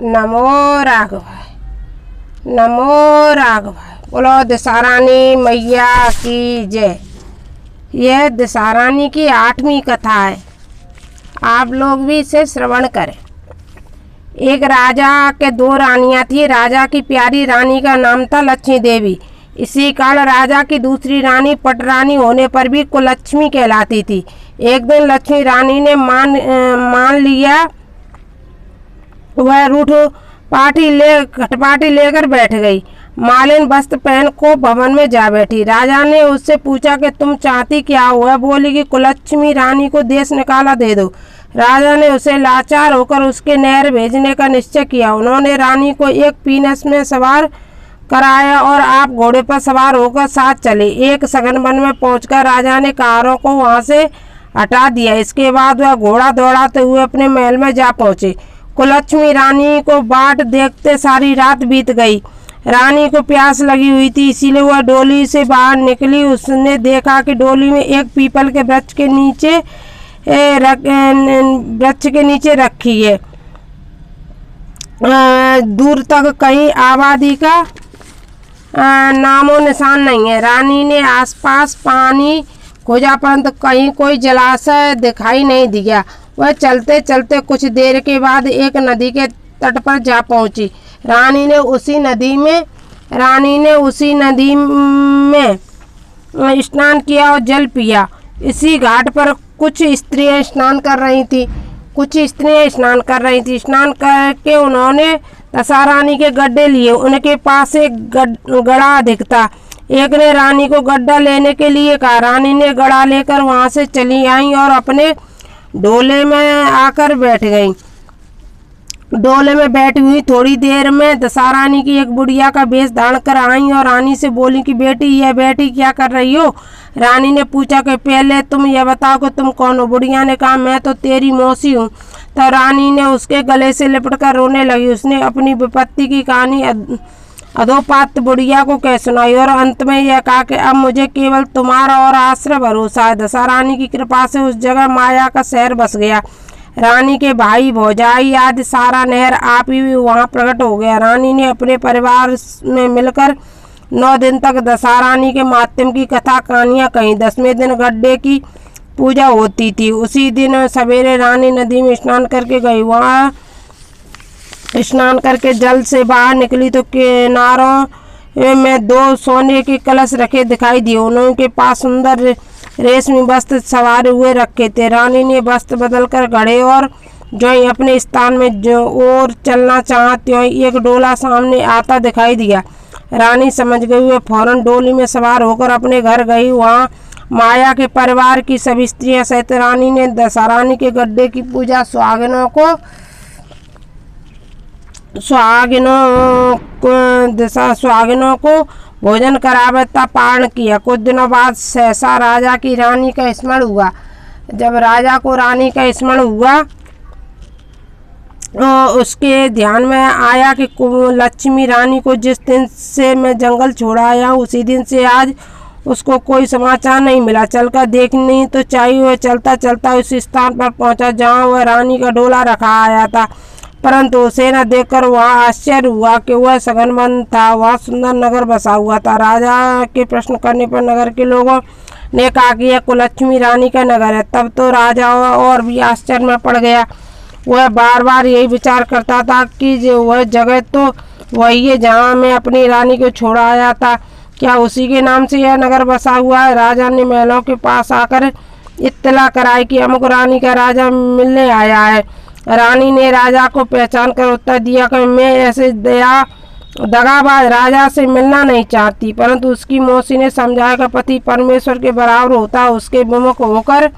नमो राघवाय, नमो राघवाय। बोलो दशारानी मैया की जय। यह दशारानी की 8वीं कथा है, आप लोग भी इसे श्रवण करें। एक राजा के 2 रानियां थी। राजा की प्यारी रानी का नाम था लक्ष्मी देवी। इसी कारण राजा की दूसरी रानी पटरानी होने पर भी कुलक्ष्मी कहलाती थी। एक दिन लक्ष्मी रानी ने मान लिया, वह खटपाटी लेकर बैठ गई। मालिन वस्त्र पहन को भवन में जा बैठी। राजा ने उससे पूछा कि तुम चाहती क्या हो? वह बोली कि कुलक्ष्मी रानी को देश निकाला दे दो। राजा ने उसे लाचार होकर उसके नहर भेजने का निश्चय किया। उन्होंने रानी को एक पीनस में सवार कराया और आप घोड़े पर सवार होकर साथ चले। एक सघन वन में पहुंचकर राजा ने कारों को वहां से हटा दिया। इसके बाद वह घोड़ा दौड़ाते हुए अपने महल में जा पहुंचे। कुलक्ष्मी रानी को बाट देखते सारी रात बीत गई। रानी को प्यास लगी हुई थी, इसीलिए वह डोली से बाहर निकली। उसने देखा कि डोली में एक पीपल के वृक्ष के नीचे रखी है। दूर तक कहीं आबादी का नामो निशान नहीं है। रानी ने आसपास पानी खोजा, परंतु कहीं कोई जलाशय दिखाई नहीं दिया। वह चलते चलते कुछ देर के बाद एक नदी के तट पर जा पहुंची। रानी ने उसी नदी में स्नान किया और जल पिया। इसी घाट पर कुछ स्त्रियां स्नान कर रही थी। स्नान करके उन्होंने दशारानी के गड्ढे लिए। उनके पास एक गड़ा दिखता। एक ने रानी को गड्ढा लेने के लिए कहा। रानी ने गड़ा लेकर वहां से चली आई और अपने डोले में आकर बैठ गई। डोले में बैठी हुई थोड़ी देर में दशारानी की एक बुढ़िया का वेश धारण कर आई और रानी से बोली कि बेटी क्या कर रही हो? रानी ने पूछा कि पहले तुम यह बताओ कि तुम कौन हो? बुढ़िया ने कहा मैं तो तेरी मौसी हूँ। तो रानी ने उसके गले से लिपटकर रोने लगी। उसने अपनी विपत्ति की कहानी अधोपात बुढ़िया को कह सुनाई और अंत में यह कहा कि अब मुझे केवल तुम्हारा और आश्रय भरोसा है। दशारानी की कृपा से उस जगह माया का शहर बस गया। रानी के भाई भौजाई आदि सारा नहर आप ही वहाँ प्रकट हो गया। रानी ने अपने परिवार में मिलकर 9 दिन तक दशारानी के माध्यम की कथा कहानियाँ कहीं। 10वें दिन गड्ढे की पूजा होती थी। उसी दिन सवेरे रानी नदी में स्नान करके गई। वहाँ स्नान करके जल से बाहर निकली तो किनारों में 2 सोने के कलश रखे दिखाई दिए। उनके पास सुंदर रेशमी वस्त्र सवारे हुए रखे थे। रानी ने वस्त्र बदलकर घड़े और जो ही अपने स्थान में जो और चलना चाहा त्यों ही एक डोला सामने आता दिखाई दिया। रानी समझ गई। वह फौरन डोली में सवार होकर अपने घर गई। वहाँ माया के परिवार की सभी स्त्रियां सहित रानी ने दशारानी के गड्ढे की पूजा सुहागिनों को भोजन करावता पारण किया। कुछ दिनों बाद सहसा राजा की रानी का स्मरण हुआ। जब राजा को रानी का स्मरण हुआ उसके ध्यान में आया कि लक्ष्मी रानी को जिस दिन से मैं जंगल छोड़ाया हूँ उसी दिन से आज उसको कोई समाचार नहीं मिला। चलकर देखनी तो चाहिए। वह चलता चलता उस स्थान पर पहुंचा जहाँ वह रानी का डोला रखा आया था, परंतु उसे न देखकर वहाँ आश्चर्य हुआ कि वह सघन वन था। वहाँ सुंदर नगर बसा हुआ था। राजा के प्रश्न करने पर नगर के लोगों ने कहा कि यह कुलक्ष्मी रानी का नगर है। तब तो राजा और भी आश्चर्य में पड़ गया। वह बार बार यही विचार करता था कि जो वह जगह तो वही है जहाँ मैं अपनी रानी को छोड़ा आया था। क्या उसी के नाम से यह नगर बसा हुआ है? राजा ने महलों के पास आकर इत्तला कराई कि अमुक रानी का राजा मिलने आया है। रानी ने राजा को पहचान कर उत्तर दिया कि मैं ऐसे दगाबाज राजा से मिलना नहीं चाहती, परंतु उसकी मौसी ने समझाया कि पति परमेश्वर के बराबर होता है, उसके विमुख होकर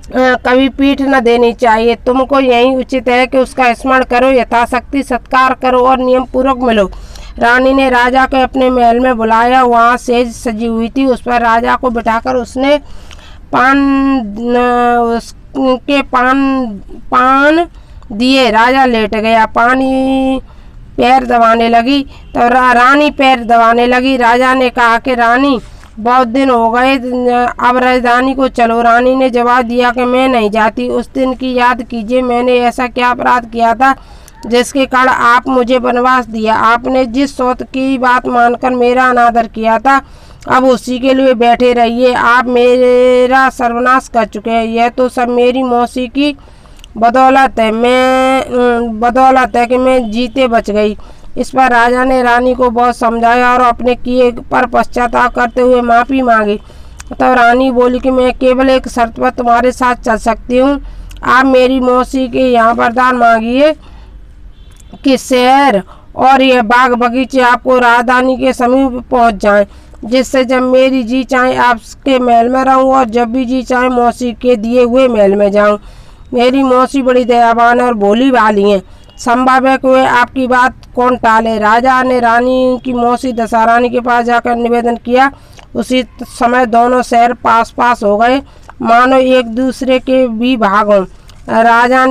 कभी पीठ न देनी चाहिए। तुमको यही उचित है कि उसका स्मरण करो, यथाशक्ति सत्कार करो और नियम पूर्वक मिलो। रानी ने राजा को अपने महल में बुलाया। वहाँ सेज सजी हुई थी। उस पर राजा को बिठाकर उसने पान दिए। राजा लेट गया। रानी पैर दबाने लगी। राजा ने कहा कि रानी बहुत दिन हो गए, अब राजधानी को चलो। रानी ने जवाब दिया कि मैं नहीं जाती। उस दिन की याद कीजिए, मैंने ऐसा क्या अपराध किया था जिसके कारण आप मुझे वनवास दिया। आपने जिस सौत की बात मानकर मेरा अनादर किया था, अब उसी के लिए बैठे रहिए। आप मेरा सर्वनाश कर चुके हैं। यह तो सब मेरी मौसी की बदौलत है कि मैं जीते बच गई। इस पर राजा ने रानी को बहुत समझाया और अपने किए पर पश्चाताप करते हुए माफ़ी मांगी। तो रानी बोली कि मैं केवल एक शर्त पर तुम्हारे साथ चल सकती हूँ। आप मेरी मौसी के यहाँ वरदान मांगिए कि शहर और यह बाग बगीचे आपको राजधानी के समीप पहुँच जाएं, जिससे जब मेरी जी चाहे आपके महल में रहूं और जब भी जी चाहे मौसी के दिए हुए महल में जाऊं। मेरी मौसी बड़ी दयावान और भोली भाली हैं। संभव है कि वे आपकी बात कौन टाले। राजा ने रानी की मौसी दशहरानी के पास जाकर निवेदन किया। उसी समय दोनों शहर पास पास हो गए, मानो एक दूसरे के भी भाग हों। राजा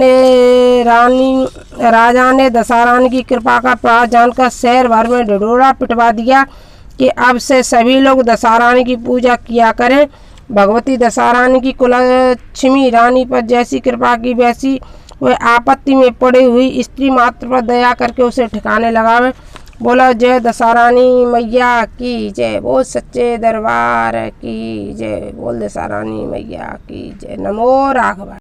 ने दशहरानी की कृपा का प्रभाव जानकर शहर भर में ढिढोरा पिटवा दिया कि अब से सभी लोग दशहरानी की पूजा किया करें। भगवती दशहरानी की कुललक्ष्मी रानी पर जैसी कृपा की, वैसी वह आपत्ति में पड़ी हुई स्त्री मात्र पर दया करके उसे ठिकाने लगावे। बोला जय दशहरानी मैया की जय, बोल सच्चे दरबार की जय, बोल दशहरानी मैया की जय। नमो राघव।